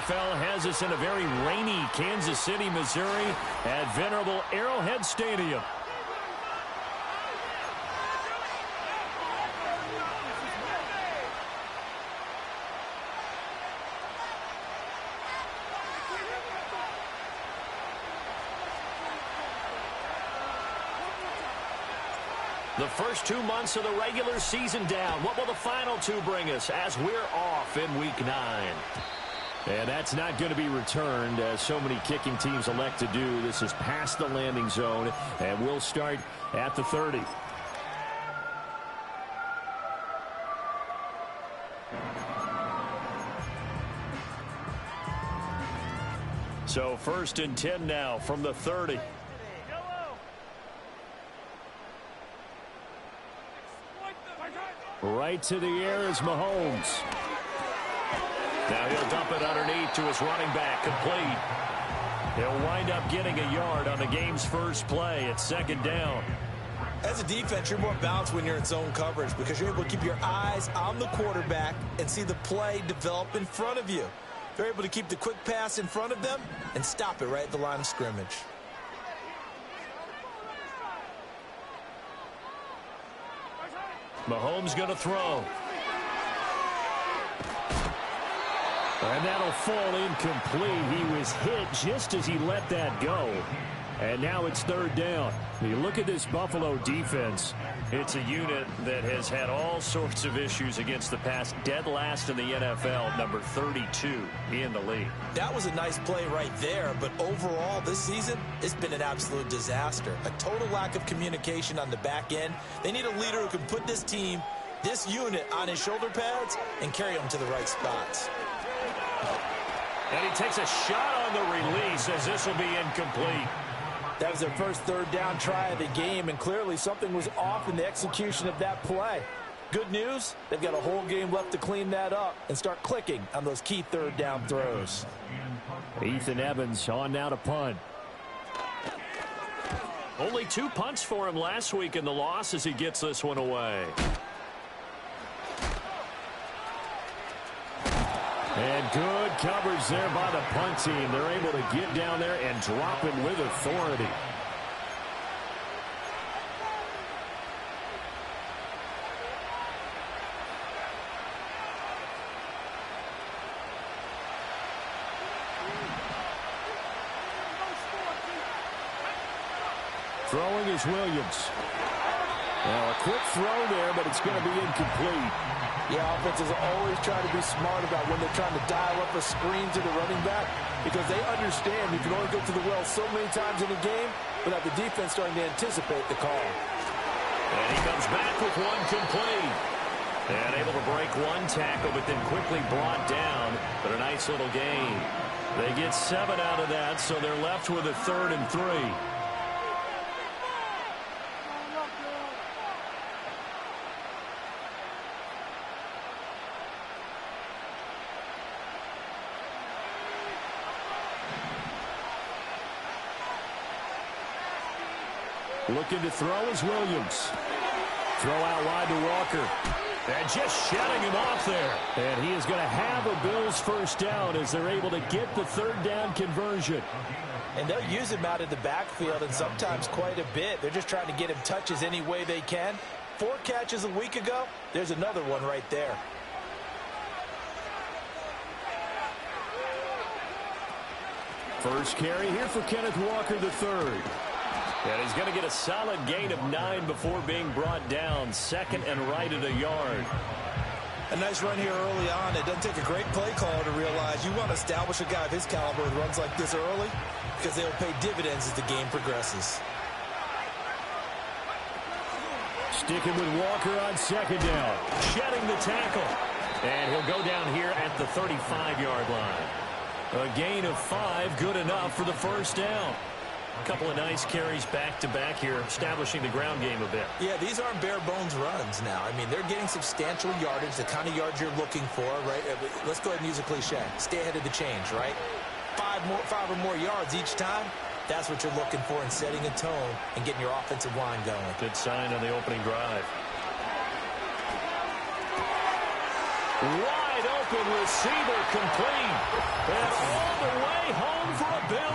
NFL has us in a very rainy Kansas City, Missouri at venerable Arrowhead Stadium. The first 2 months of the regular season down. What will the final two bring us as we're off in Week 9? And that's not going to be returned, as so many kicking teams elect to do. This is past the landing zone, and we'll start at the 30. So 1st and 10 now from the 30. Right to the air is Mahomes. Now he'll dump it underneath to his running back, complete. He'll wind up getting a yard on the game's first play at 2nd down. As a defense, you're more balanced when you're in zone coverage because you're able to keep your eyes on the quarterback and see the play develop in front of you. They're able to keep the quick pass in front of them and stop it right at the line of scrimmage. Mahomes going to throw. And that'll fall incomplete. He was hit just as he let that go. And now it's 3rd down. You look at this Buffalo defense. It's a unit that has had all sorts of issues against the pass. Dead last in the NFL, number 32 in the league. That was a nice play right there, but overall this season, it's been an absolute disaster. A total lack of communication on the back end. They need a leader who can put this team, this unit, on his shoulder pads and carry them to the right spots. And he takes a shot on the release as this will be incomplete. That was their first 3rd down try of the game, and clearly something was off in the execution of that play. Good news, they've got a whole game left to clean that up and start clicking on those key 3rd down throws. Ethan Evans on now to punt. Only 2 punts for him last week in the loss as he gets this one away. And good coverage there by the punt team. They're able to get down there and drop it with authority. Throwing is Williams. Now a quick throw there, but it's going to be incomplete. Yeah, offenses always try to be smart about when they're trying to dial up a screen to the running back because they understand you can only go to the well so many times in a game without the defense starting to anticipate the call. And he comes back with one complete. And able to break one tackle, but then quickly brought down. But a nice little gain. They get 7 out of that, so they're left with a 3rd and 3. Looking to throw is Williams. Throw out wide to Walker. And just shutting him off there. And he is going to have a Bills first down as they're able to get the 3rd down conversion. And they'll use him out of the backfield and sometimes quite a bit. They're just trying to get him touches any way they can. 4 catches a week ago. There's another one right there. First carry here for Kenneth Walker III. And he's going to get a solid gain of 9 before being brought down. 2nd and right at a yard. A nice run here early on. It doesn't take a great play caller to realize you want to establish a guy of his caliber who runs like this early because they'll pay dividends as the game progresses. Sticking with Walker on 2nd down. Shedding the tackle. And he'll go down here at the 35-yard line. A gain of 5, good enough for the first down. A couple of nice carries back-to-back here, establishing the ground game a bit. Yeah, these aren't bare-bones runs now. I mean, they're getting substantial yardage, the kind of yards you're looking for, right? Let's go ahead and use a cliche. Stay ahead of the change, right? 5 or more yards each time. That's what you're looking for in setting a tone and getting your offensive line going. Good sign on the opening drive. Wide open receiver complete. And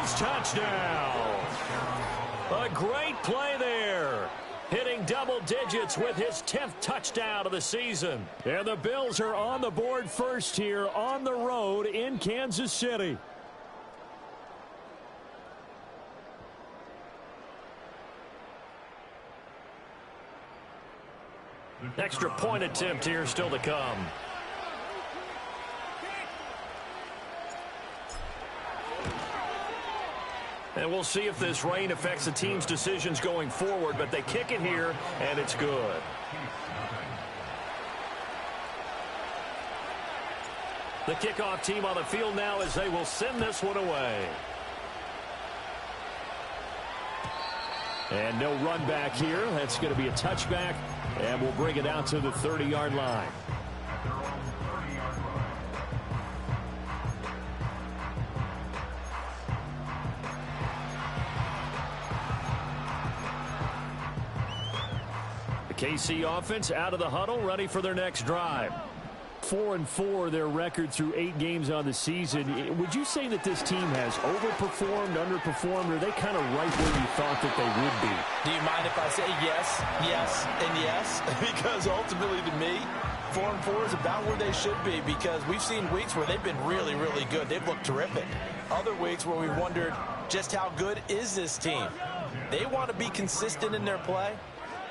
Bills touchdown. A great play there. Hitting double digits with his 10th touchdown of the season. And the Bills are on the board first here on the road in Kansas City. Extra point attempt here still to come. And we'll see if this rain affects the team's decisions going forward, but they kick it here, and it's good. The kickoff team on the field now as they will send this one away. And no run back here. That's going to be a touchback, and we'll bring it out to the 30-yard line. KC offense out of the huddle, ready for their next drive. 4-4 their record through 8 games on the season. Would you say that this team has overperformed, underperformed, or are they kind of right where you thought that they would be? Do you mind if I say yes, yes, and yes? Because ultimately to me, 4-4 is about where they should be, because we've seen weeks where they've been really, really good. They've looked terrific. Other weeks where we've wondered just how good is this team. They want to be consistent in their play.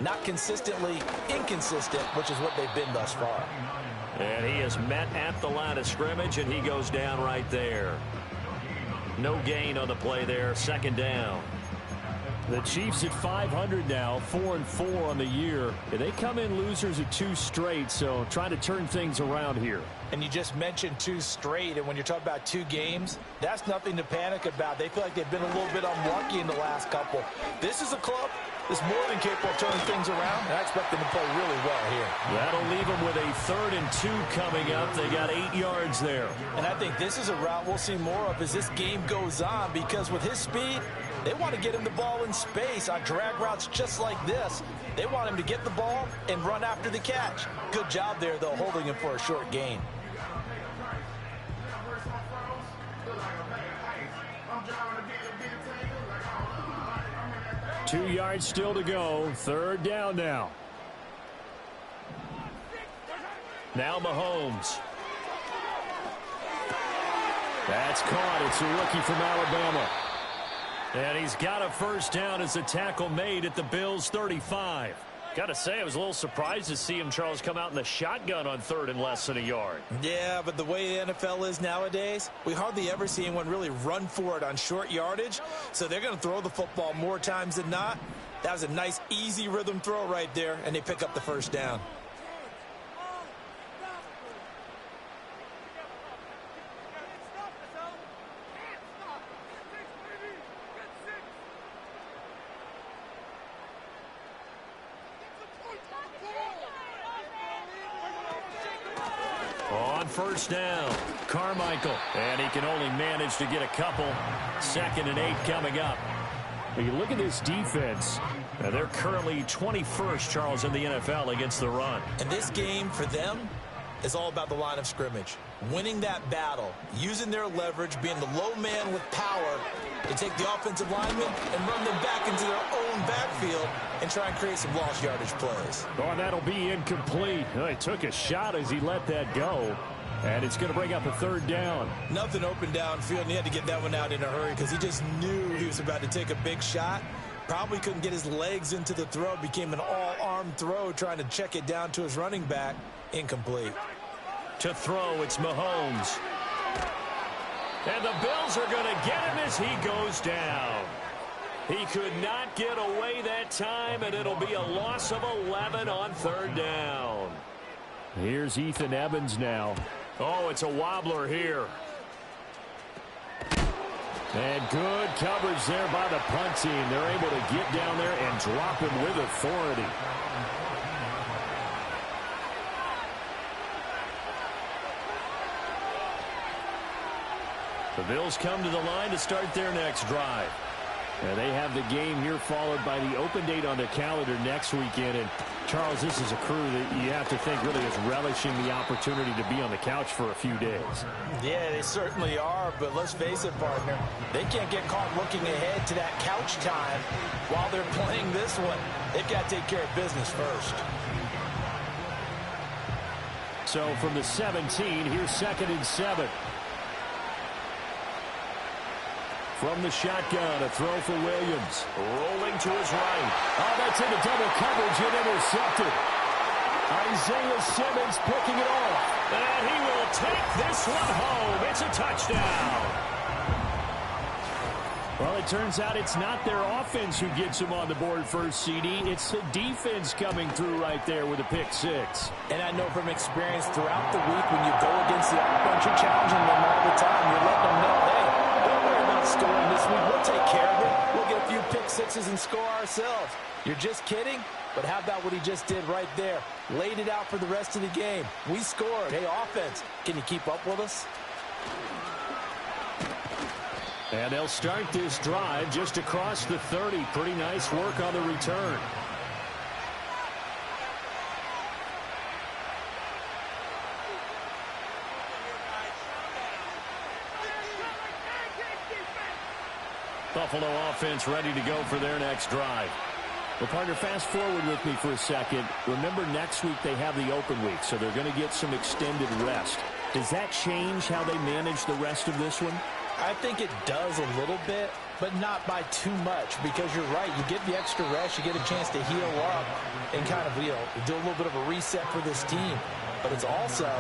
Not consistently inconsistent, which is what they've been thus far. And he is met at the line of scrimmage, and he goes down right there. No gain on the play there, second down. The Chiefs at 500 now, 4-4 on the year. They come in losers at 2 straight, so trying to turn things around here. And you just mentioned 2 straight, and when you're talking about 2 games, that's nothing to panic about. They feel like they've been a little bit unlucky in the last couple. This is a club that's more than capable of turning things around, and I expect them to play really well here. That'll leave them with a 3rd and 2 coming up. They got 8 yards there. And I think this is a route we'll see more of as this game goes on, because with his speed, they want to get him the ball in space on drag routes just like this. They want him to get the ball and run after the catch. Good job there, though, holding him for a short gain. Two yards still to go. 3rd down now. Now Mahomes. That's caught. It's a rookie from Alabama. And he's got a first down as a tackle made at the Bills' 35. Got to say, I was a little surprised to see him, Charles, come out in the shotgun on 3rd and less than a yard. Yeah, but the way the NFL is nowadays, we hardly ever see anyone really run for it on short yardage. So they're going to throw the football more times than not. That was a nice, easy rhythm throw right there, and they pick up the first down. On first down, Carmichael. And he can only manage to get a couple. 2nd and 8 coming up. When you look at this defense, they're currently 21st, Charles, in the NFL against the run. And this game for them is all about the line of scrimmage. Winning that battle, using their leverage, being the low man with power to take the offensive linemen and run them back into their own backfield and try and create some lost yardage plays. Oh, and that'll be incomplete. He took a shot as he let that go. And it's going to bring up a 3rd down. Nothing open downfield, and he had to get that one out in a hurry because he just knew he was about to take a big shot. Probably couldn't get his legs into the throw. Became an all-arm throw, trying to check it down to his running back. Incomplete. To throw, it's Mahomes. And the Bills are going to get him as he goes down. He could not get away that time, and it'll be a loss of 11 on 3rd down. Here's Ethan Evans now. Oh, it's a wobbler here. And good coverage there by the punt team. They're able to get down there and drop him with authority. The Bills come to the line to start their next drive. And they have the game here followed by the open date on their calendar next weekend. And, Charles, this is a crew that you have to think really is relishing the opportunity to be on the couch for a few days. Yeah, they certainly are, but let's face it, partner. They can't get caught looking ahead to that couch time while they're playing this one. They've got to take care of business first. So from the 17, here's 2nd and 7. From the shotgun, a throw for Williams. Rolling to his right. Oh, that's into double coverage and intercepted. Isaiah Simmons picking it off. And he will take this one home. It's a touchdown. Well, it turns out it's not their offense who gets him on the board first, CD. It's the defense coming through right there with a pick six. And I know from experience throughout the week when you go against the offense, you're challenging them all the time. You're letting them know, hey, don't worry about scoring this week. We'll take care of it. We'll get a few pick sixes and score ourselves. You're just kidding? But how about what he just did right there? Laid it out for the rest of the game. We scored. Hey, offense, can you keep up with us? And they'll start this drive just across the 30. Pretty nice work on the return. Buffalo offense ready to go for their next drive. Well, partner, fast forward with me for a second. Remember, next week they have the open week, so they're going to get some extended rest. Does that change how they manage the rest of this one? I think it does a little bit, but not by too much, because you're right. You get the extra rest, you get a chance to heal up and kind of, do a little bit of a reset for this team. But it's also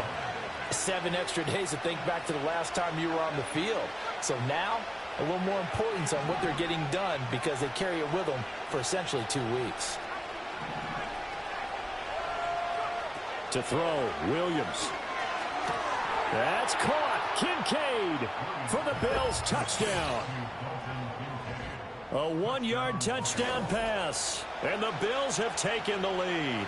7 extra days to think back to the last time you were on the field. So now, a little more importance on what they're getting done because they carry it with them for essentially 2 weeks. To throw, Williams. That's caught. Kincaid for the Bills, touchdown. A 1-yard touchdown pass, and the Bills have taken the lead.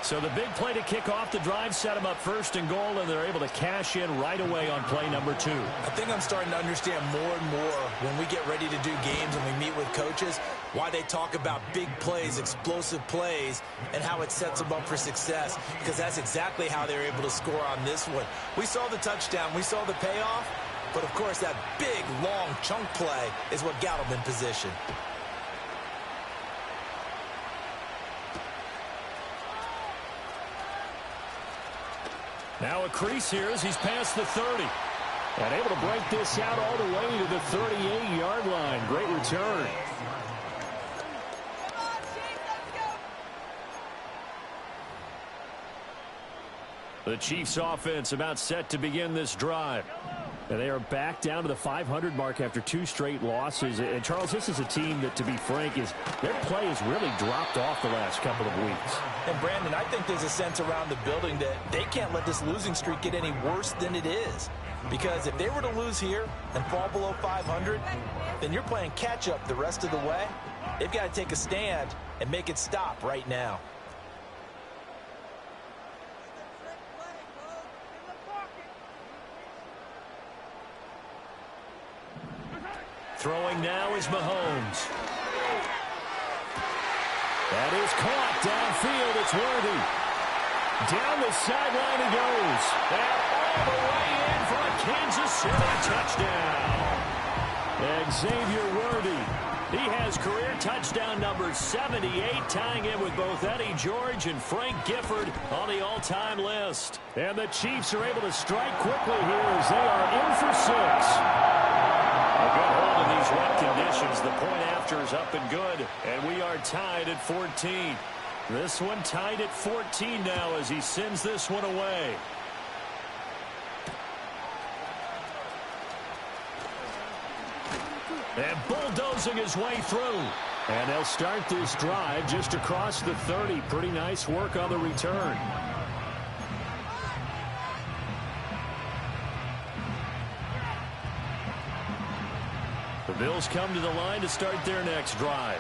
So the big play to kick off the drive set them up 1st and goal, and they're able to cash in right away on play number 2. I think I'm starting to understand more and more when we get ready to do games and we meet with coaches why they talk about big plays, explosive plays, and how it sets them up for success, because that's exactly how they're able to score on this one. We saw the touchdown. We saw the payoff. But, of course, that big, long chunk play is what got them in position. Now a crease here as he's past the 30. And able to break this out all the way to the 38-yard line. Great return. The Chiefs offense about set to begin this drive. And they are back down to the 500 mark after 2 straight losses. And, Charles, this is a team that, to be frank, their play has really dropped off the last couple of weeks. And, Brandon, I think there's a sense around the building that they can't let this losing streak get any worse than it is. Because if they were to lose here and fall below 500, then you're playing catch-up the rest of the way. They've got to take a stand and make it stop right now. Throwing now is Mahomes. That is caught downfield. It's Worthy. Down the sideline he goes. And all the way in for a Kansas City touchdown. Xavier Worthy. He has career touchdown number 78, tying in with both Eddie George and Frank Gifford on the all-time list. And the Chiefs are able to strike quickly here as they are in for 6. A good hold in these wet conditions. The point after is up and good. And we are tied at 14. This one tied at 14 now as he sends this one away. And bulldozing his way through. And they'll start this drive just across the 30. Pretty nice work on the return. The Bills come to the line to start their next drive.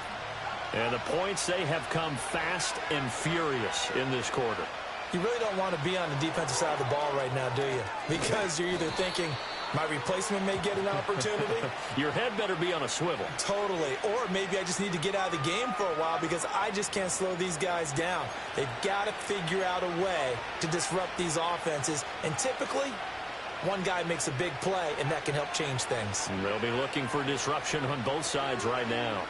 And the points, they have come fast and furious in this quarter. You really don't want to be on the defensive side of the ball right now, do you? Because you're either thinking, My replacement may get an opportunity. Your head better be on a swivel. Totally. Or maybe I just need to get out of the game for a while because I just can't slow these guys down. They've got to figure out a way to disrupt these offenses. And typically, one guy makes a big play, and that can help change things. And they'll be looking for disruption on both sides right now.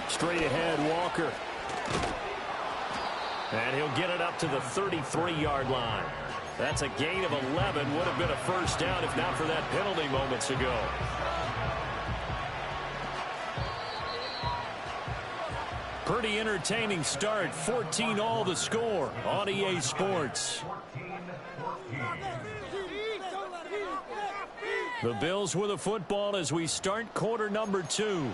Straight ahead, Walker. And he'll get it up to the 33-yard line. That's a gain of 11. Would have been a first down if not for that penalty moments ago. Pretty entertaining start. 14-all the score on EA Sports. The Bills with the football as we start quarter number 2.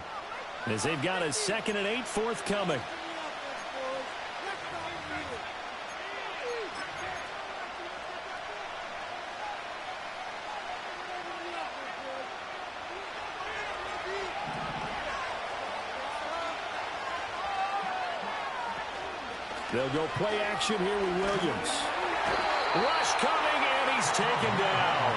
As they've got a 2nd and 8 forthcoming. They'll go play action here with Williams. Rush coming, and he's taken down.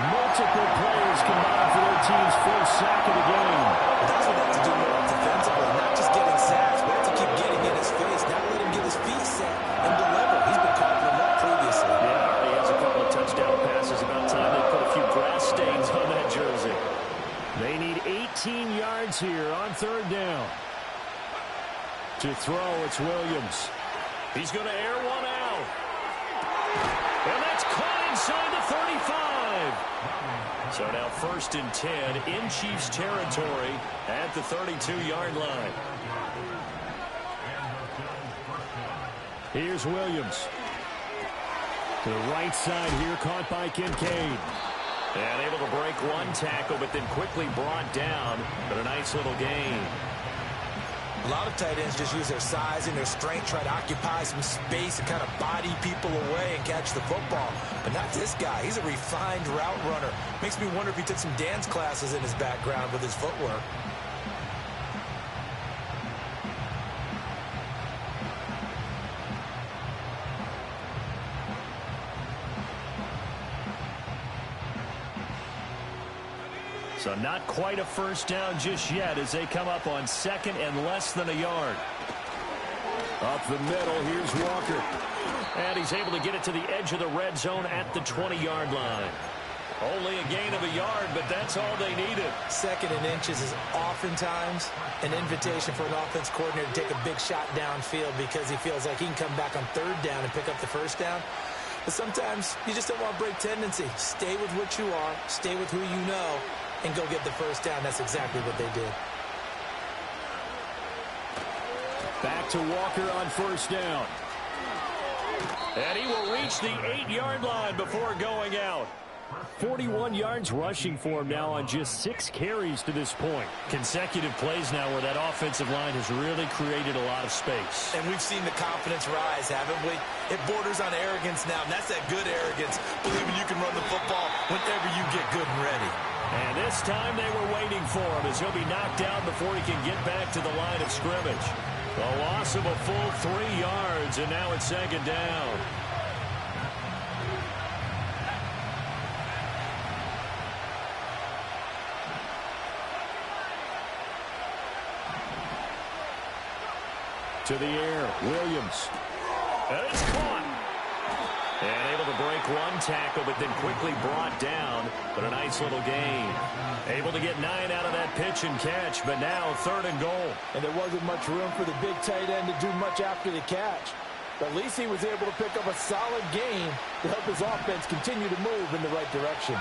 Multiple players combined for their team's first sack of the game. That's what they have to do more defensively, not just getting sacks, but have to keep getting in his face, not let him get his feet set and deliver. He's been coughing him up previously. Yeah, he has a couple of touchdown passes. About time they put a few grass stains on that jersey. They need 18 yards here on 3rd down. To throw, it's Williams. He's going to air one out. And that's caught inside the 35. So now 1st and 10 in Chiefs territory at the 32-yard line. Here's Williams. To the right side here, caught by Kincaid. And able to break one tackle, but then quickly brought down. But a nice little gain. A lot of tight ends just use their size and their strength, try to occupy some space and kind of body people away and catch the football. But not this guy. He's a refined route runner. Makes me wonder if he took some dance classes in his background with his footwork. So not quite a first down just yet as they come up on 2nd and less than a yard. Up the middle, here's Walker. And he's able to get it to the edge of the red zone at the 20-yard line. Only a gain of a yard, but that's all they needed. 2nd and inches is oftentimes an invitation for an offense coordinator to take a big shot downfield because he feels like he can come back on 3rd down and pick up the first down. But sometimes you just don't want to break tendency. Stay with what you are, stay with who you know, and go get the first down. That's exactly what they did. Back to Walker on 1st down. And he will reach the 8-yard line before going out. 41 yards rushing for him now on just 6 carries to this point. Consecutive plays now where that offensive line has really created a lot of space. And we've seen the confidence rise, haven't we? It borders on arrogance now, and that's that good arrogance, believing you can run the football whenever you get good and ready. And this time they were waiting for him as he'll be knocked down before he can get back to the line of scrimmage. A loss of a full 3 yards, and now it's 2nd down. To the air, Williams. And it's caught. And able to break one tackle, but then quickly brought down. But a nice little gain. Able to get 9 out of that pitch and catch, but now 3rd and goal. And there wasn't much room for the big tight end to do much after the catch. But at least he was able to pick up a solid gain to help his offense continue to move in the right direction.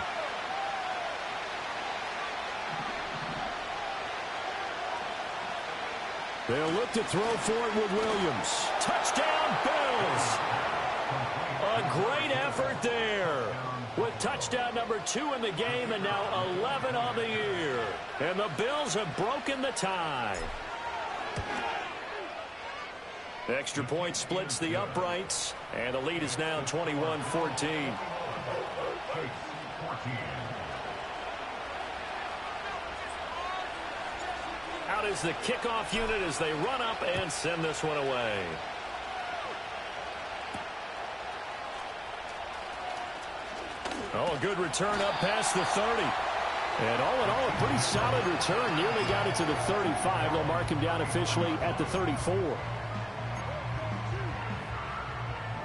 They'll look to throw for it with Williams. Touchdown, Bills! A great effort there. With touchdown number 2 in the game and now 11 on the year. And the Bills have broken the tie. Extra point splits the uprights. And the lead is now 21-14. out as the kickoff unit as they run up and send this one away. Oh, a good return up past the 30. And all in all, a pretty solid return. Nearly got it to the 35. They'll mark him down officially at the 34.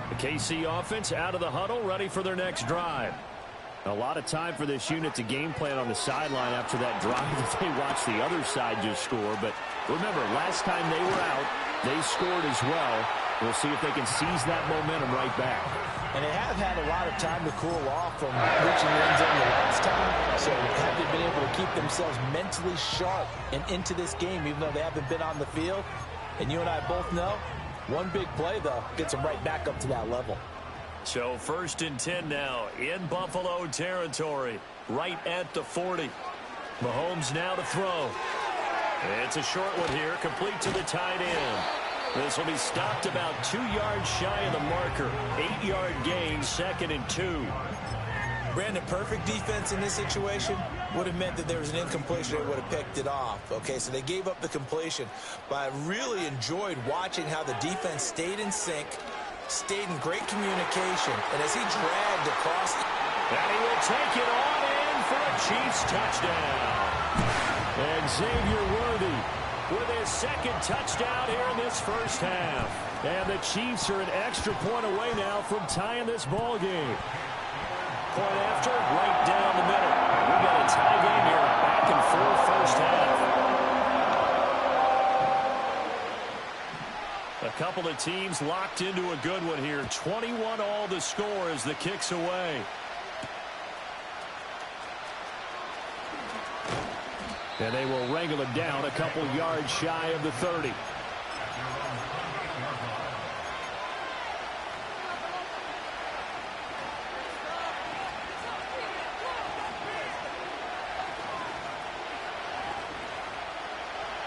The KC offense out of the huddle, ready for their next drive. A lot of time for this unit to game plan on the sideline after that drive that they watched the other side just score. But remember, last time they were out, they scored as well. We'll see if they can seize that momentum right back. And they have had a lot of time to cool off from reaching the end zone the last time. So have they been able to keep themselves mentally sharp and into this game, even though they haven't been on the field? And you and I both know, one big play, though, gets them right back up to that level. So 1st and 10 now in Buffalo territory, right at the 40. Mahomes now to throw. It's a short one here, complete to the tight end. This will be stopped about 2 yards shy of the marker. 8-yard gain, 2nd and 2. Brandon, perfect defense in this situation would have meant that there was an incompletion. They would have picked it off. Okay, so they gave up the completion. But I really enjoyed watching how the defense stayed in sync, stayed in great communication, and as he dragged across. And he will take it on in for a Chiefs touchdown. And Xavier Worthy with his 2nd touchdown here in this first half. And the Chiefs are an extra point away now from tying this ball game. Point after, right down the middle. We got a tie game here, back and forth first half. A couple of teams locked into a good one here. 21 all the score as the kick's away. And they will wrangle it down a couple yards shy of the 30.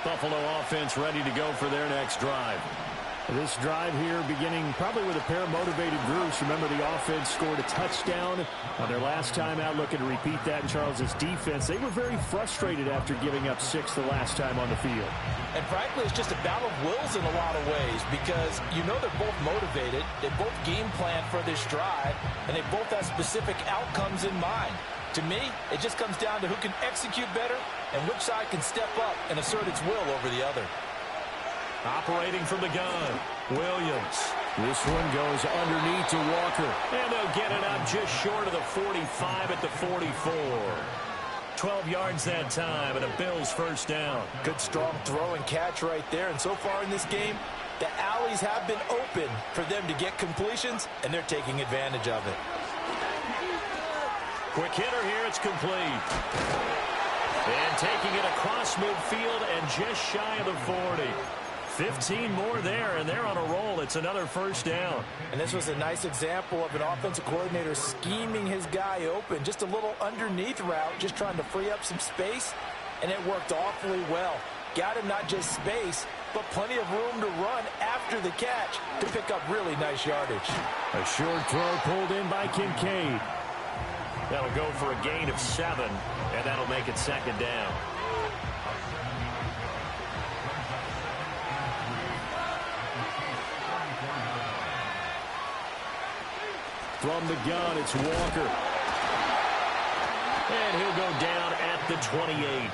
Buffalo offense ready to go for their next drive. This drive here beginning probably with a pair of motivated groups. Remember, the offense scored a touchdown on their last time out, looking to repeat that in Charles's defense. They were very frustrated after giving up 6 the last time on the field. And frankly, it's just a battle of wills in a lot of ways because you know they're both motivated. They both game plan for this drive, and they both have specific outcomes in mind. To me, it just comes down to who can execute better and which side can step up and assert its will over the other. Operating from the gun, Williams. This one goes underneath to Walker. And they'll get it up just short of the 45 at the 44. 12 yards that time, and a Bills first down. Good strong throw and catch right there. And so far in this game, the alleys have been open for them to get completions, and they're taking advantage of it. Quick hitter here, it's complete. And taking it across midfield and just shy of the 40. 15 more there, and they're on a roll. It's another first down. And this was a nice example of an offensive coordinator scheming his guy open. Just a little underneath route, just trying to free up some space, and it worked awfully well. Got him not just space, but plenty of room to run after the catch to pick up really nice yardage. A short throw pulled in by Kincaid. That'll go for a gain of 7, and that'll make it 2nd down. From the gun, it's Walker. And he'll go down at the 28.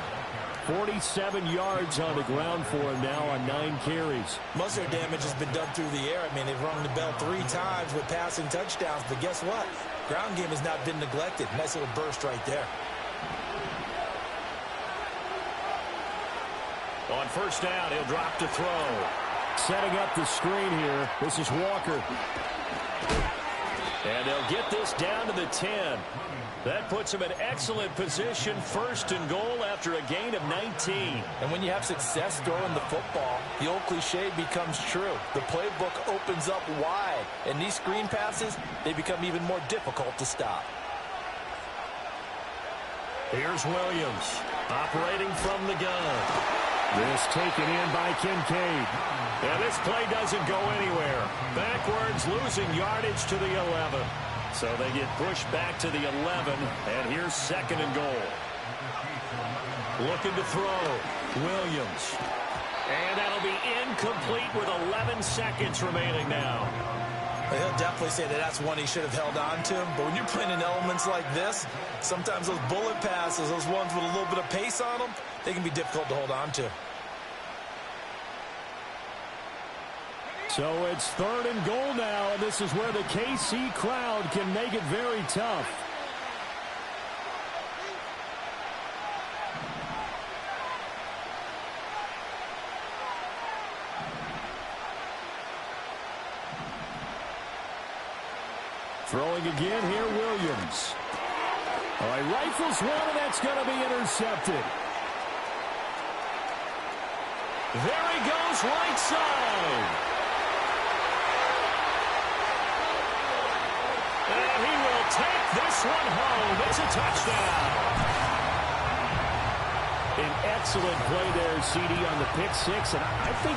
47 yards on the ground for him now on 9 carries. Most of their damage has been done through the air. I mean, they've rung the bell 3 times with passing touchdowns, but guess what? Ground game has not been neglected. Nice little burst right there. On first down, he'll drop to throw. Setting up the screen here. This is Walker. And they'll get this down to the 10. That puts them in excellent position, 1st and goal after a gain of 19. And when you have success throwing the football, the old cliche becomes true. The playbook opens up wide, and these screen passes, they become even more difficult to stop. Here's Williams, operating from the gun. This taken in by Kincaid. And this play doesn't go anywhere. Backwards, losing yardage to the 11. So they get pushed back to the 11, and here's 2nd and goal. Looking to throw. Williams. And that'll be incomplete with 11 seconds remaining now. He'll definitely say that that's one he should have held on to. But when you're playing in elements like this, sometimes those bullet passes, those ones with a little bit of pace on them, they can be difficult to hold on to. So it's 3rd and goal now, and this is where the KC crowd can make it very tough. Throwing again here, Williams. All right, rifles one, and that's going to be intercepted. There he goes, right side. And he will take this one home. It's a touchdown. An excellent play there, CD, on the pick six. And I think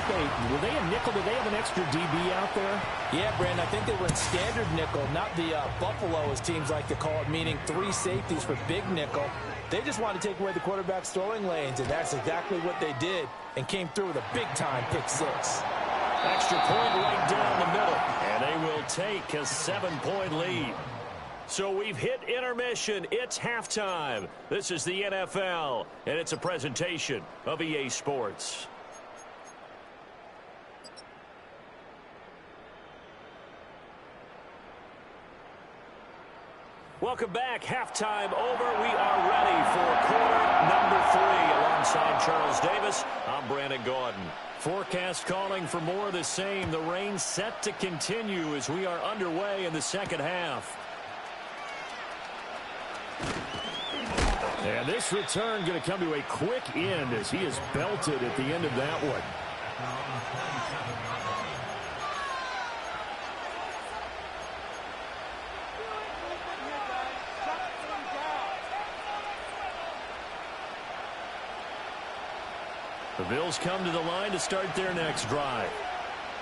were they a nickel? Did they have an extra DB out there? Yeah, Brandon, I think they were in standard nickel, not the Buffalo, as teams like to call it, meaning 3 safeties for big nickel. They just wanted to take away the quarterback's throwing lanes, and that's exactly what they did, and came through with a big-time pick six. Extra point right down the middle, and they will take a 7-point lead. So we've hit intermission. It's halftime. This is the NFL, and it's a presentation of EA Sports. Welcome back. Halftime over. We are ready for quarter number 3. Alongside Charles Davis, I'm Brandon Gaudin. Forecast calling for more of the same. The rain set to continue as we are underway in the second half. And this return going to come to a quick end as he is belted at the end of that one. The Bills come to the line to start their next drive.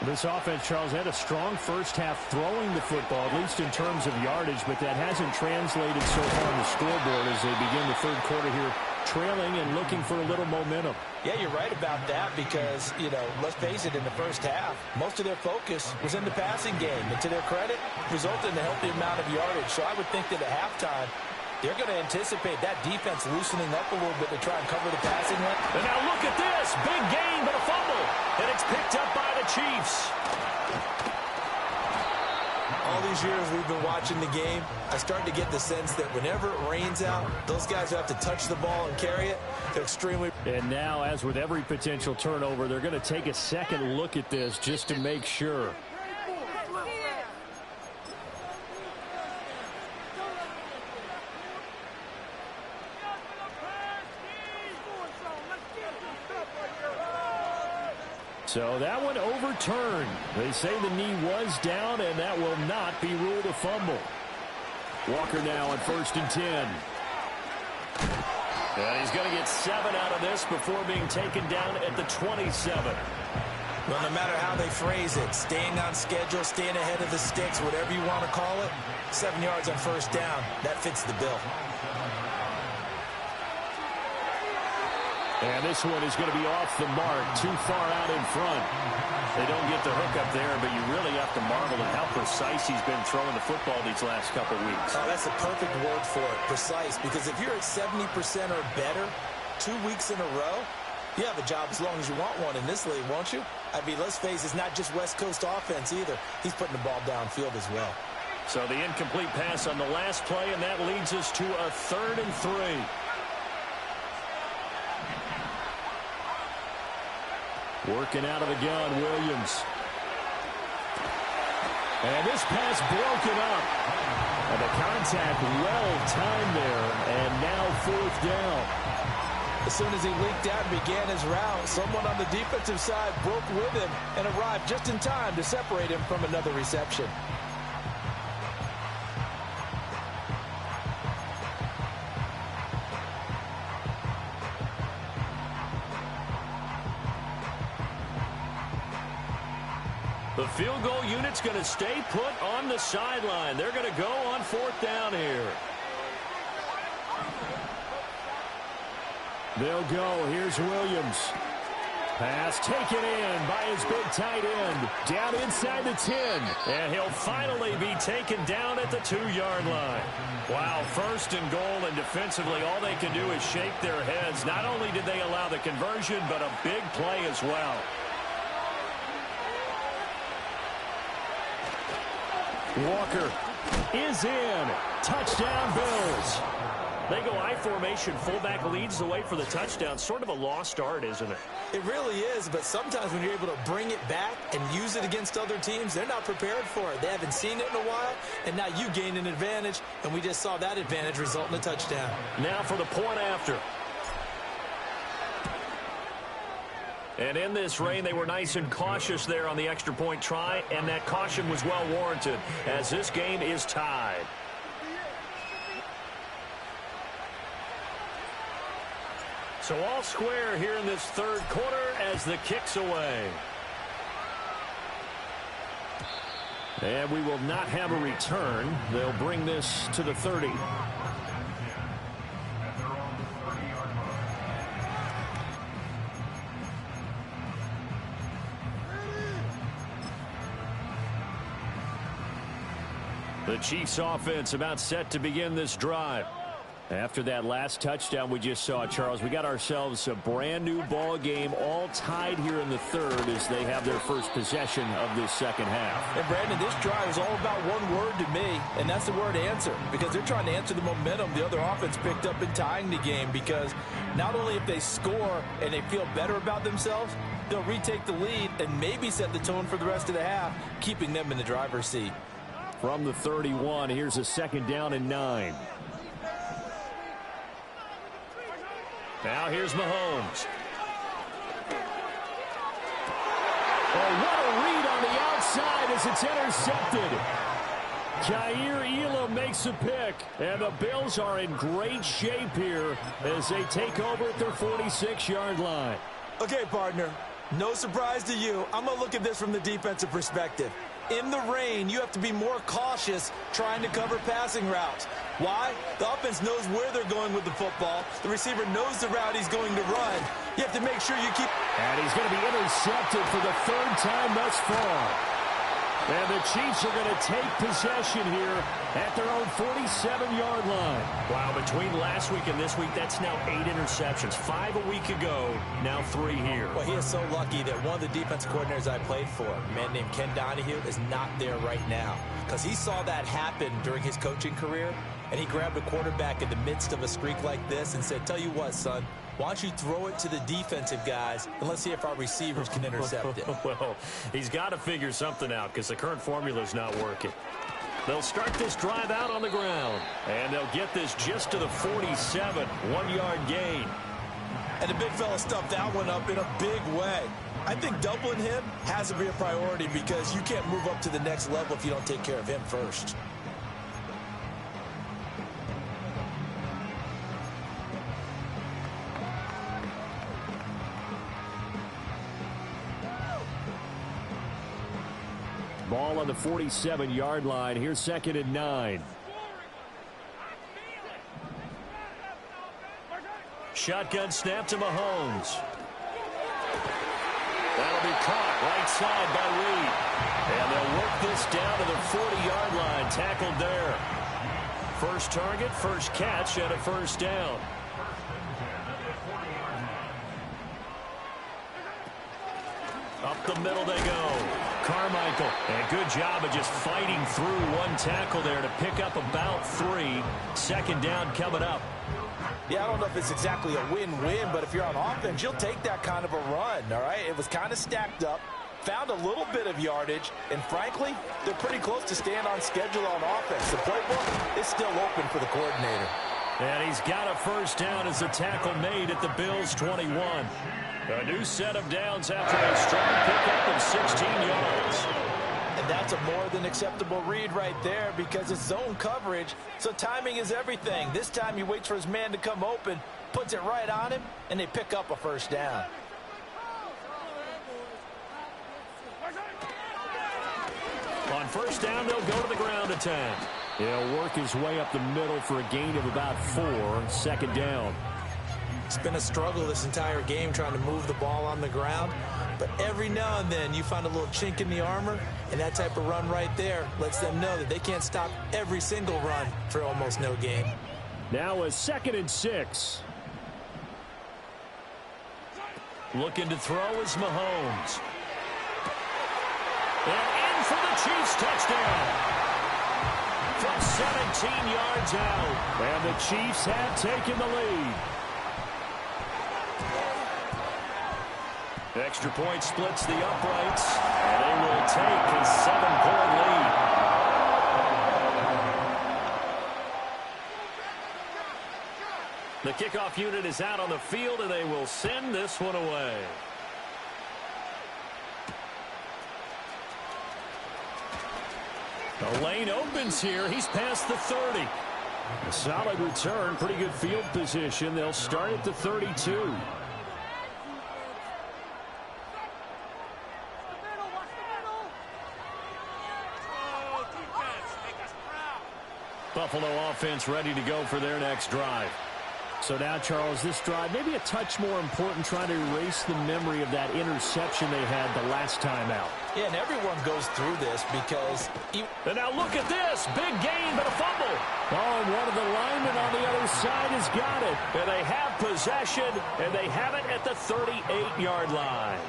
This offense, Charles, had a strong first half throwing the football, at least in terms of yardage, but that hasn't translated so far on the scoreboard as they begin the third quarter here, trailing and looking for a little momentum. Yeah, you're right about that because, let's face it, in the first half, most of their focus was in the passing game. And to their credit, resulted in a healthy amount of yardage. So I would think that at halftime, they're going to anticipate that defense loosening up a little bit to try and cover the passing lane. And now look at this. Big gain, but a fumble. And it's picked up by the Chiefs. All these years we've been watching the game, I start to get the sense that whenever it rains out, those guys who have to touch the ball and carry it, they're extremely... And now, as with every potential turnover, they're going to take a second look at this just to make sure. So that one overturned. They say the knee was down, and that will not be ruled a fumble. Walker now on 1st and 10. And he's going to get 7 out of this before being taken down at the 27. Well, no matter how they phrase it, staying on schedule, staying ahead of the sticks, whatever you want to call it, 7 yards on 1st down, that fits the bill. And this one is going to be off the mark, too far out in front. They don't get the hook up there, but you really have to marvel at how precise he's been throwing the football these last couple weeks. Oh, that's a perfect word for it, precise, because if you're at 70% or better 2 weeks in a row, you have a job as long as you want one in this league, won't you? I mean, let's face it, it's not just West Coast offense either. He's putting the ball downfield as well. So the incomplete pass on the last play, and that leads us to a 3rd and 3. Working out of the gun, Williams. And this pass broken up. And the contact well-timed there. And now 4th down. As soon as he leaked out and began his route, someone on the defensive side broke with him and arrived just in time to separate him from another reception. The field goal unit's going to stay put on the sideline. They're going to go on 4th down here. They'll go. Here's Williams. Pass taken in by his big tight end. Down inside the 10. And he'll finally be taken down at the 2-yard line. Wow, first and goal, and defensively all they can do is shake their heads. Not only did they allow the conversion, but a big play as well. Walker is in. Touchdown, Bills. They go I formation. Fullback leads the way for the touchdown. Sort of a lost art, isn't it? It really is, but sometimes when you're able to bring it back and use it against other teams, they're not prepared for it. They haven't seen it in a while, and now you gain an advantage, and we just saw that advantage result in a touchdown. Now for the point after. And in this rain, they were nice and cautious there on the extra point try, and that caution was well warranted as this game is tied. So all square here in this third quarter as the kick's away. And we will not have a return. They'll bring this to the 30. The Chiefs offense about set to begin this drive. After that last touchdown we just saw, Charles, we got ourselves a brand new ball game, all tied here in the third as they have their first possession of this second half. And Brandon, this drive is all about one word to me, and that's the word answer, because they're trying to answer the momentum the other offense picked up in tying the game, because not only if they score and they feel better about themselves, they'll retake the lead and maybe set the tone for the rest of the half, keeping them in the driver's seat. From the 31, here's a 2nd down and 9. Now here's Mahomes. Oh, what a read on the outside as it's intercepted. Jair Elam makes a pick, and the Bills are in great shape here as they take over at their 46-yard line. Okay, partner, no surprise to you. I'm going to look at this from the defensive perspective. In the rain, you have to be more cautious trying to cover passing routes. Why? The offense knows where they're going with the football. The receiver knows the route he's going to run. You have to make sure you keep... And he's going to be intercepted for the 3rd time thus far. And the Chiefs are going to take possession here at their own 47-yard line. Wow, between last week and this week, that's now 8 interceptions. 5 a week ago, now 3 here. Well, he is so lucky that one of the defense coordinators I played for, a man named Ken Donahue, is not there right now. Because he saw that happen during his coaching career, and he grabbed a quarterback in the midst of a streak like this and said, tell you what, son, why don't you throw it to the defensive guys, and let's see if our receivers can intercept it. Well, he's got to figure something out because the current formula is not working. They'll start this drive out on the ground, and they'll get this just to the 47, 1-yard gain. And the big fella stuffed that one up in a big way. I think doubling him has to be a priority because you can't move up to the next level if you don't take care of him first. Ball on the 47-yard line. Here's 2nd and 9. Shotgun snap to Mahomes. That'll be caught right side by Reed. And they'll work this down to the 40-yard line. Tackled there. First target, first catch, and a 1st down. Up the middle they go. Carmichael. And good job of just fighting through one tackle there to pick up about 3. 2nd down coming up. Yeah, I don't know if it's exactly a win-win, but if you're on offense, you'll take that kind of a run, all right? It was kind of stacked up, found a little bit of yardage, and frankly, they're pretty close to staying on schedule on offense. The playbook is still open for the coordinator. And he's got a 1st down as the tackle made at the Bills' 21. A new set of downs after a strong pickup of 16 yards. And that's a more than acceptable read right there because it's zone coverage, so timing is everything. This time he waits for his man to come open, puts it right on him, and they pick up a 1st down. On 1st down, they'll go to the ground attack. He'll work his way up the middle for a gain of about 4. 2nd down. It's been a struggle this entire game trying to move the ball on the ground. But every now and then you find a little chink in the armor, and that type of run right there lets them know that they can't stop every single run for almost no gain. Now a 2nd and 6. Looking to throw is Mahomes. And in for the Chiefs touchdown. From 17 yards out. And the Chiefs have taken the lead. Extra point splits the uprights. And they will take a 7-point lead. The kickoff unit is out on the field, and they will send this one away. The lane opens here. He's past the 30. A solid return. Pretty good field position. They'll start at the 32. Buffalo offense ready to go for their next drive. So now, Charles, this drive maybe a touch more important, trying to erase the memory of that interception they had the last time out. Yeah, and everyone goes through this because... And now look at this. Big gain, but a fumble. Oh, and one of the linemen on the other side has got it. And they have possession, and they have it at the 38-yard line.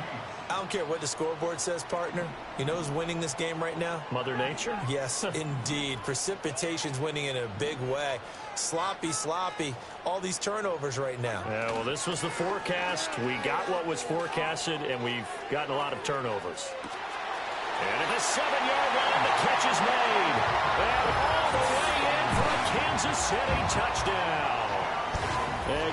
I don't care what the scoreboard says, partner. You know who's winning this game right now? Mother Nature? Yes, indeed. Precipitation's winning in a big way. Sloppy, sloppy. All these turnovers right now. Yeah, well, this was the forecast. We got what was forecasted, and we've gotten a lot of turnovers. And at the 7-yard line, the catch is made. And all the way in for a Kansas City touchdown.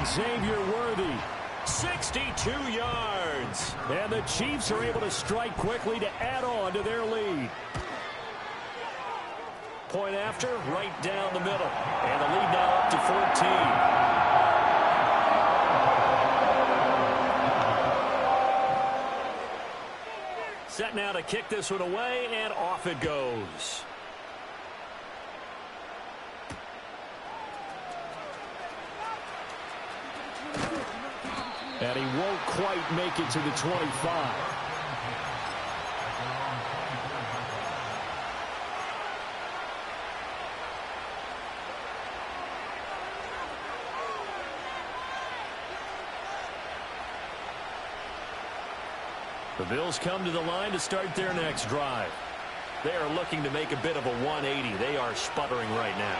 Xavier Worthy. 62 yards. And the Chiefs are able to strike quickly to add on to their lead. Point after, right down the middle. And the lead now up to 14. Set now to kick this one away, and off it goes. And he won't quite make it to the 25. The Bills come to the line to start their next drive. They are looking to make a bit of a 180. They are sputtering right now.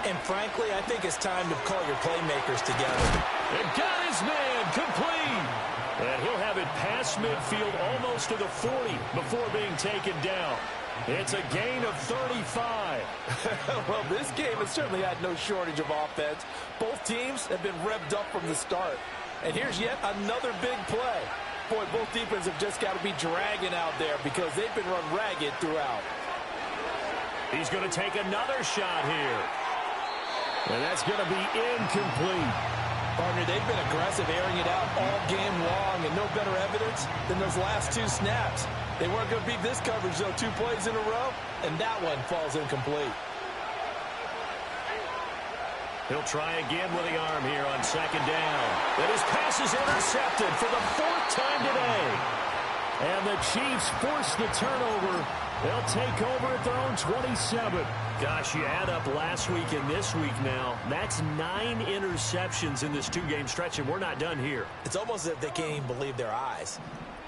And frankly, I think it's time to call your playmakers together. And got his man complete. And he'll have it past midfield almost to the 40 before being taken down. It's a gain of 35. Well, this game has certainly had no shortage of offense. Both teams have been revved up from the start. And here's yet another big play. Boy, both defenses have just got to be dragging out there because they've been run ragged throughout. He's going to take another shot here. And that's going to be incomplete. Partner, they've been aggressive, airing it out all game long, and no better evidence than those last two snaps. They weren't going to beat this coverage, though, 2 plays in a row, and that one falls incomplete. He'll try again with the arm here on 2nd down. And his pass is intercepted for the 4th time today. And the Chiefs force the turnover. They'll take over at their own 27. Gosh, you add up last week and this week now. That's 9 interceptions in this 2-game stretch, and we're not done here. It's almost as if they can't even believe their eyes.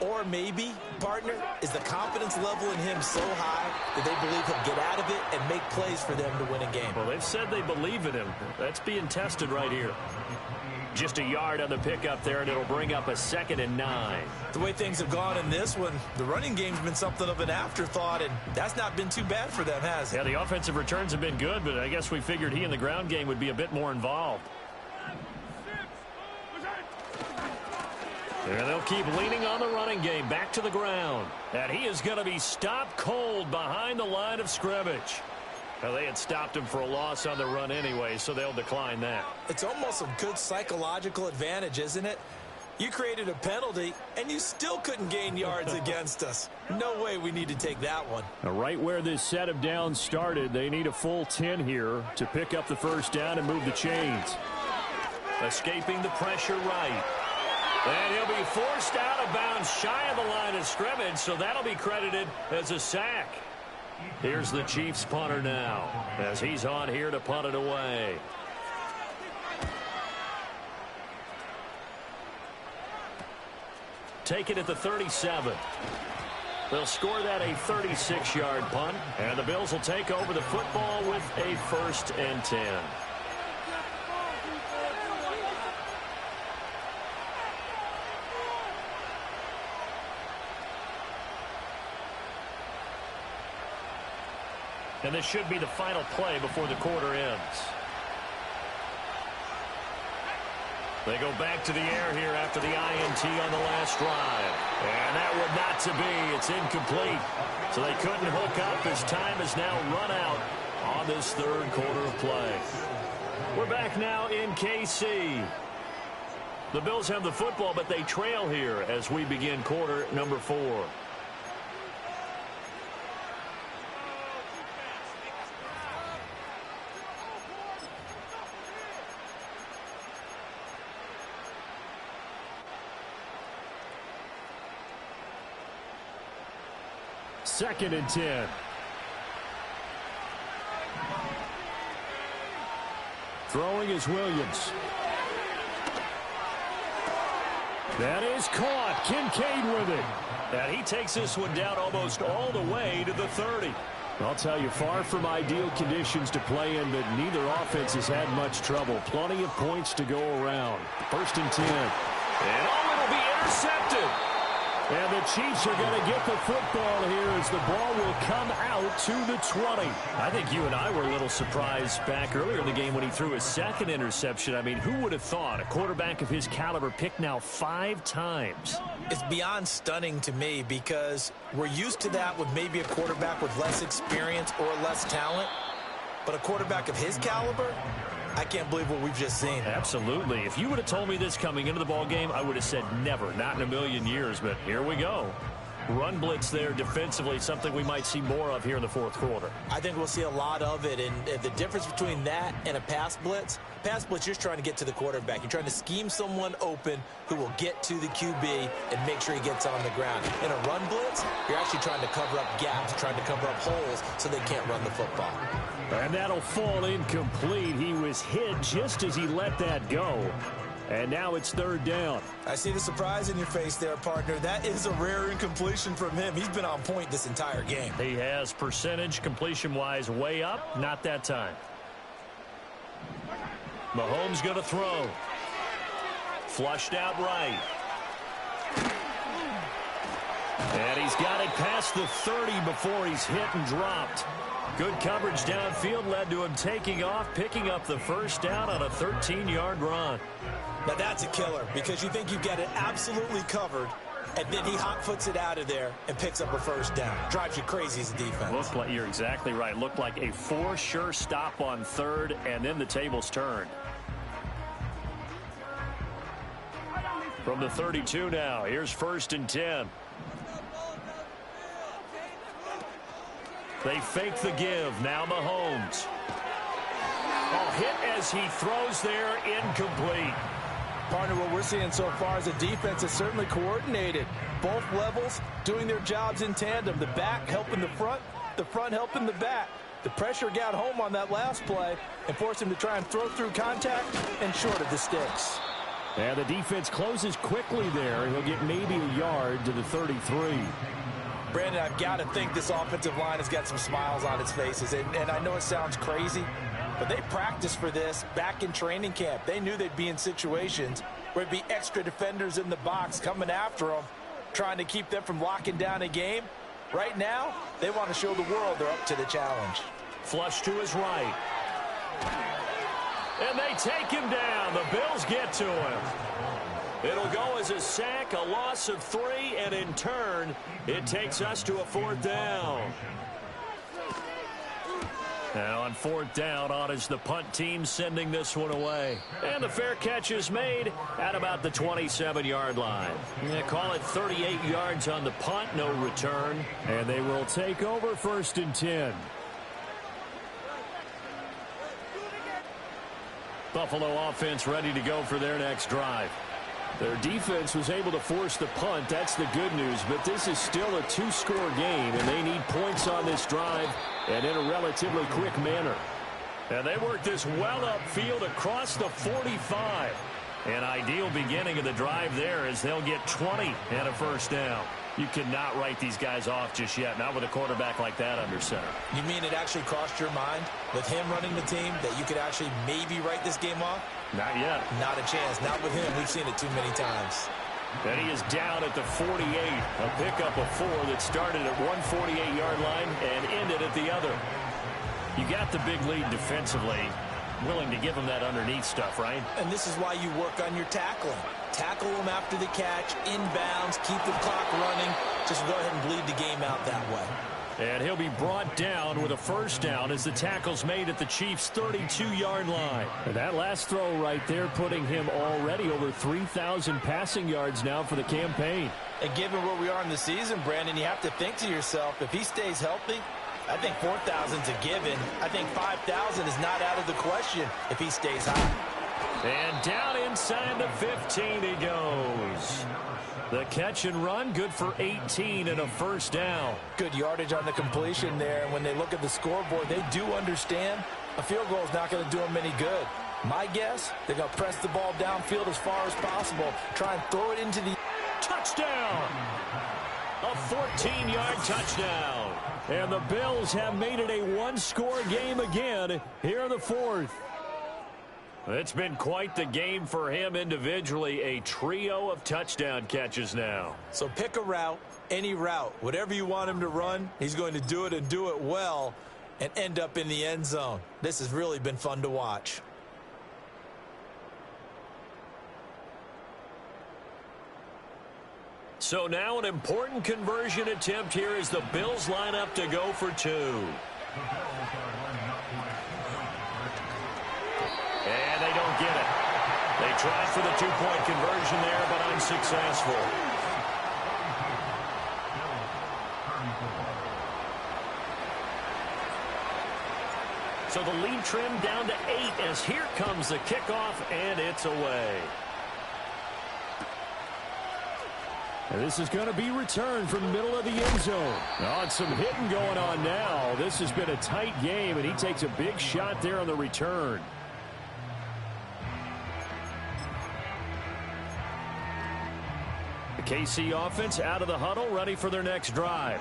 Or maybe, partner, is the confidence level in him so high that they believe he'll get out of it and make plays for them to win a game. Well, they've said they believe in him. That's being tested right here. Just a yard on the pickup there, and it'll bring up a 2nd and 9. The way things have gone in this one, the running game's been something of an afterthought, and that's not been too bad for them, has it? Yeah, the offensive returns have been good, but I guess we figured he in the ground game would be a bit more involved. And they'll keep leaning on the running game back to the ground. And he is going to be stopped cold behind the line of scrimmage. Well, they had stopped him for a loss on the run anyway, so they'll decline that. It's almost a good psychological advantage, isn't it? You created a penalty, and you still couldn't gain yards against us. No way we need to take that one. Now, right where this set of downs started, they need a full 10 here to pick up the 1st down and move the chains. Escaping the pressure right. And he'll be forced out of bounds shy of the line of scrimmage, so that'll be credited as a sack. Here's the Chiefs punter now as he's on here to punt it away. Take it at the 37. They'll score that a 36-yard punt, and the Bills will take over the football with a 1st and 10. And this should be the final play before the quarter ends. They go back to the air here after the INT on the last drive. And that would not to be. It's incomplete. So they couldn't hook up as time has now run out on this 3rd quarter of play. We're back now in KC. The Bills have the football, but they trail here as we begin quarter number 4. Second and 10. Throwing is Williams. That is caught. Kincaid with it. And he takes this one down almost all the way to the 30. I'll tell you, far from ideal conditions to play in, but neither offense has had much trouble. Plenty of points to go around. 1st and 10. And it'll be intercepted. And the Chiefs are going to get the football here as the ball will come out to the 20. I think you and I were a little surprised back earlier in the game when he threw his 2nd interception. I mean, who would have thought a quarterback of his caliber picked now 5 times? It's beyond stunning to me because we're used to that with maybe a quarterback with less experience or less talent. But a quarterback of his caliber, I can't believe what we've just seen. Absolutely. If you would have told me this coming into the ball game, I would have said never, not in a million years. But here we go. Run blitz there defensively, something we might see more of here in the 4th quarter. I think we'll see a lot of it. And the difference between that and a pass blitz, you're just trying to get to the quarterback. You're trying to scheme someone open who will get to the QB and make sure he gets on the ground. In a run blitz, you're actually trying to cover up gaps, trying to cover up holes so they can't run the football. And that'll fall incomplete. He was hit just as he let that go. And now it's 3rd down. I see the surprise in your face there, partner. That is a rare incompletion from him. He's been on point this entire game. He has percentage completion-wise way up. Not that time. Mahomes going to throw. Flushed out right. And he's got it past the 30 before he's hit and dropped. Good coverage downfield led to him taking off, picking up the 1st down on a 13-yard run. Now that's a killer because you think you get it absolutely covered, and then he hot-foots it out of there and picks up a 1st down. Drives you crazy as a defense. Looked like, you're exactly right. Looked like a for sure stop on 3rd, and then the tables turned. From the 32 now, here's 1st and 10. They fake the give. Now Mahomes. Hit as he throws there, incomplete. Partner, what we're seeing so far is a defense is certainly coordinated. Both levels doing their jobs in tandem. The back helping the front helping the back. The pressure got home on that last play and forced him to try and throw through contact and short of the sticks. And the defense closes quickly there. He'll get maybe a yard to the 33. Brandon, I've got to think this offensive line has got some smiles on its faces. And I know it sounds crazy, but they practiced for this back in training camp. They knew they'd be in situations where there'd be extra defenders in the box coming after them, trying to keep them from locking down a game. Right now, they want to show the world they're up to the challenge. Flush to his right. And they take him down. The Bills get to him. It'll go as a sack, a loss of 3, and in turn, it takes us to a 4th down. Now on 4th down, on is the punt team sending this one away. And the fair catch is made at about the 27-yard line. They call it 38 yards on the punt, no return. And they will take over 1st and 10. Buffalo offense ready to go for their next drive. Their defense was able to force the punt. That's the good news. But this is still a two-score game, and they need points on this drive and in a relatively quick manner. And they work this well upfield across the 45. An ideal beginning of the drive there as they'll get 20 and a first down. You cannot write these guys off just yet, not with a quarterback like that under center. You mean it actually crossed your mind with him running the team that you could actually maybe write this game off? Not yet. Not a chance. Not with him. We've seen it too many times. And he is down at the 48. A pickup of 4 that started at one 48-yard line and ended at the other. You got the big lead defensively. Willing to give him that underneath stuff, right? And this is why you work on your tackling. Tackle him after the catch, inbounds, keep the clock running. Just go ahead and bleed the game out that way. And he'll be brought down with a first down as the tackle's made at the Chiefs' 32-yard line. And that last throw right there putting him already over 3,000 passing yards now for the campaign. And given where we are in the season, Brandon, you have to think to yourself, if he stays healthy, I think 4,000's a given. I think 5,000 is not out of the question if he stays hot. And down inside the 15 he goes. The catch and run, good for 18 and a first down. Good yardage on the completion there. And when they look at the scoreboard, they do understand a field goal is not going to do them any good. My guess, they're going to press the ball downfield as far as possible. Try and throw it into the touchdown. A 14-yard touchdown. And the Bills have made it a one-score game again here in the fourth. It's been quite the game for him individually. A trio of touchdown catches now. So pick a route, any route. Whatever you want him to run, he's going to do it and do it well and end up in the end zone. This has really been fun to watch. So now an important conversion attempt here as the Bills line up to go for 2. And they don't get it. They tried for the two-point conversion there, but unsuccessful. So the lead trimmed down to 8 as here comes the kickoff, and it's away. And this is going to be returned from the middle of the end zone. Oh, and some hitting going on now. This has been a tight game, and he takes a big shot there on the return. The KC offense out of the huddle, ready for their next drive.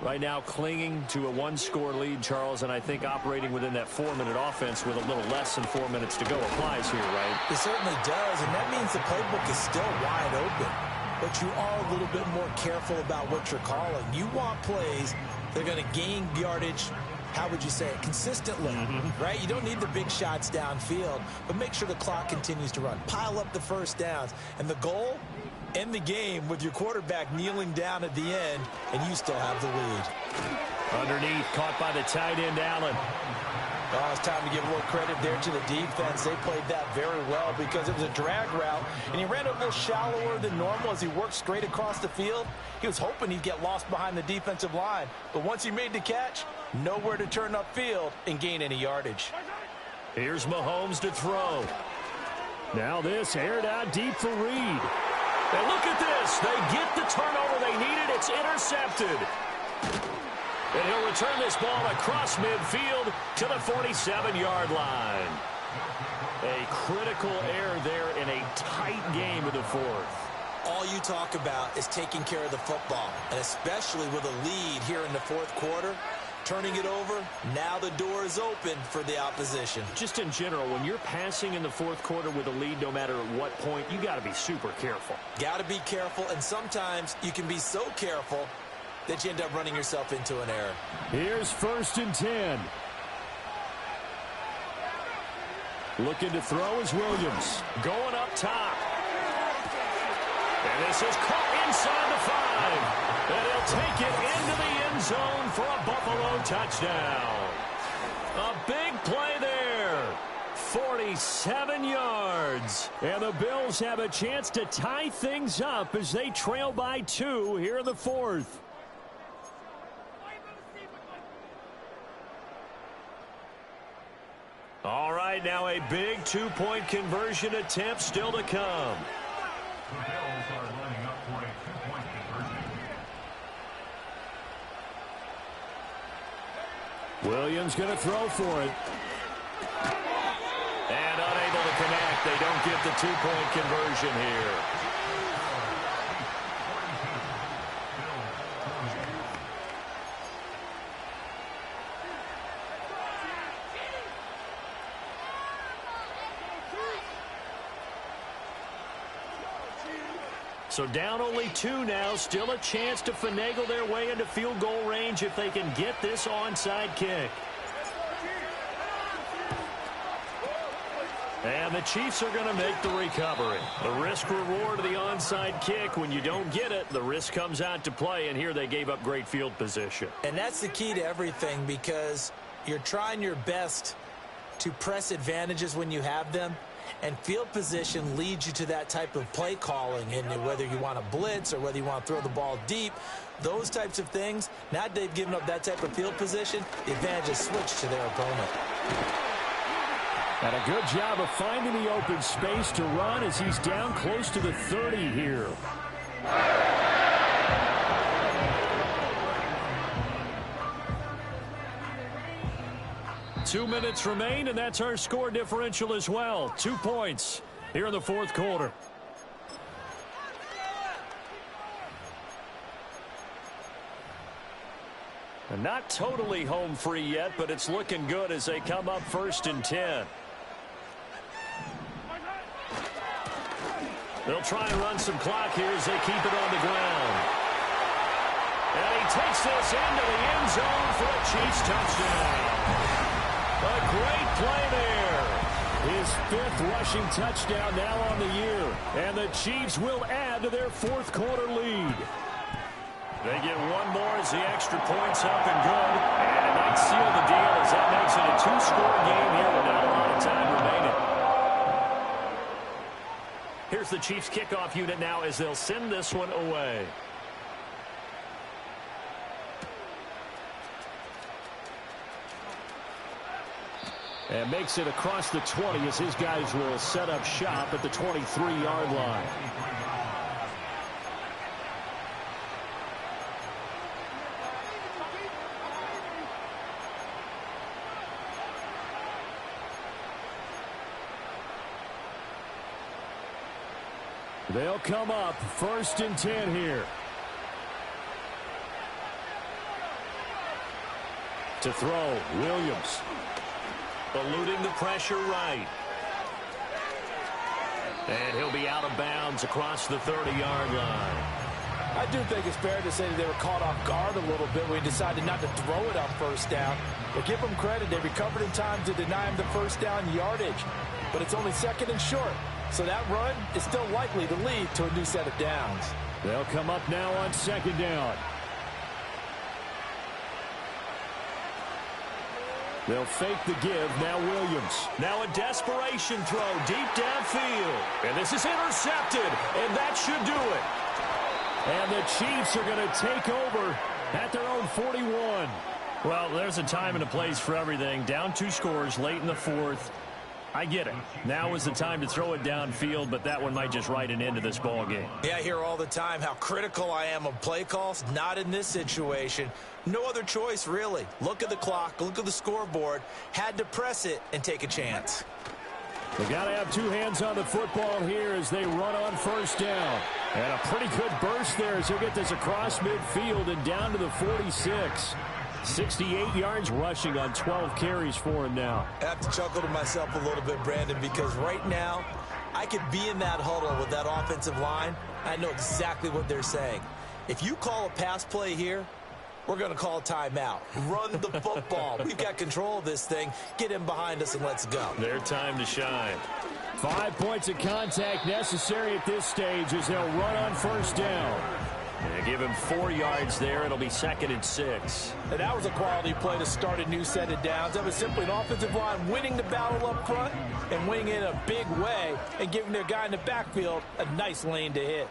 Right now clinging to a one-score lead, Charles, and I think operating within that 4-minute offense with a little less than 4 minutes to go applies here, right? It certainly does, and that means the playbook is still wide open. But you are a little bit more careful about what you're calling. You want plays that are going to gain yardage, how would you say it, consistently, right? You don't need the big shots downfield, but make sure the clock continues to run. Pile up the first downs. And the goal, end the game with your quarterback kneeling down at the end, and you still have the lead. Underneath, caught by the tight end, Allen. Oh, it's time to give a little credit there to the defense. They played that very well because it was a drag route, and he ran a little shallower than normal as he worked straight across the field. He was hoping he'd get lost behind the defensive line, but once he made the catch, nowhere to turn upfield and gain any yardage. Here's Mahomes to throw. Now this aired out deep for Reed. And look at this. They get the turnover they needed. It's intercepted. And he'll return this ball across midfield to the 47-yard line. A critical error there in a tight game of the fourth. All you talk about is taking care of the football, and especially with a lead here in the fourth quarter, turning it over, now the door is open for the opposition. Just in general, when you're passing in the fourth quarter with a lead, no matter at what point, you got to be super careful. Got to be careful, and sometimes you can be so careful that you end up running yourself into an error. Here's 1st and 10. Looking to throw is Williams. Going up top. And this is caught inside the 5. And he'll take it into the end zone for a Buffalo touchdown. A big play there. 47 yards. And the Bills have a chance to tie things up as they trail by 2 here in the fourth. All right, right, now a big two-point conversion attempt still to come. The Bills are lining up for a two-point conversion. Williams going to throw for it. And unable to connect. They don't get the two-point conversion here. So down only 2 now. Still a chance to finagle their way into field goal range if they can get this onside kick. And the Chiefs are going to make the recovery. The risk-reward of the onside kick. When you don't get it, the risk comes out to play, and here they gave up great field position. And that's the key to everything, because you're trying your best to press advantages when you have them. And field position leads you to that type of play calling, and whether you want to blitz or whether you want to throw the ball deep, those types of things. Now that they've given up that type of field position, the advantage is switched to their opponent. And a good job of finding the open space to run as he's down close to the 30 here. 2 minutes remain, and that's our score differential as well. 2 points here in the fourth quarter. And not totally home free yet, but it's looking good as they come up 1st and 10. They'll try and run some clock here as they keep it on the ground. And he takes this into the end zone for a Chiefs touchdown. A great play there. His 5th rushing touchdown now on the year. And the Chiefs will add to their fourth quarter lead. They get one more as the extra point's up and good. And it might seal the deal as that makes it a 2-score game here with not a lot of time remaining. Here's the Chiefs kickoff unit now as they'll send this one away. And makes it across the 20 as his guys will set up shop at the 23-yard line. They'll come up 1st and 10 here. To throw, Williams. Eluding the pressure right. And he'll be out of bounds across the 30-yard line. I do think it's fair to say that they were caught off guard a little bit when he decided not to throw it on 1st down. But give them credit. They recovered in time to deny him the 1st down yardage. But it's only 2nd and short. So that run is still likely to lead to a new set of downs. They'll come up now on 2nd down. They'll fake the give. Now Williams. Now a desperation throw deep downfield. And this is intercepted. And that should do it. And the Chiefs are going to take over at their own 41. Well, there's a time and a place for everything. Down 2 scores late in the fourth. I get it. Now is the time to throw it downfield, but that one might just write an end to this ball game. Yeah, I hear all the time how critical I am of play calls. Not in this situation. No other choice, really. Look at the clock. Look at the scoreboard. Had to press it and take a chance. They got to have 2 hands on the football here as they run on 1st down. And a pretty good burst there as he'll get this across midfield and down to the 46. 68 yards rushing on 12 carries for him now. I have to chuckle to myself a little bit, Brandon, because right now I could be in that huddle with that offensive line. I know exactly what they're saying. If you call a pass play here, we're going to call a timeout. Run the football. We've got control of this thing. Get him behind us and let's go. Their time to shine. 5 points of contact necessary at this stage as they'll run on 1st down. They give him 4 yards there. It'll be 2nd and 6. And that was a quality play to start a new set of downs. That was simply an offensive line winning the battle up front and winning it in a big way and giving their guy in the backfield a nice lane to hit.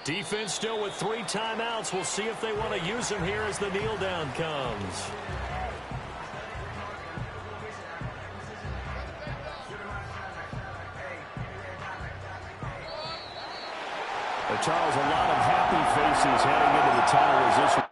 Defense still with 3 timeouts. We'll see if they want to use them here as the kneel down comes. Charles, a lot of happy faces heading into the tunnel as this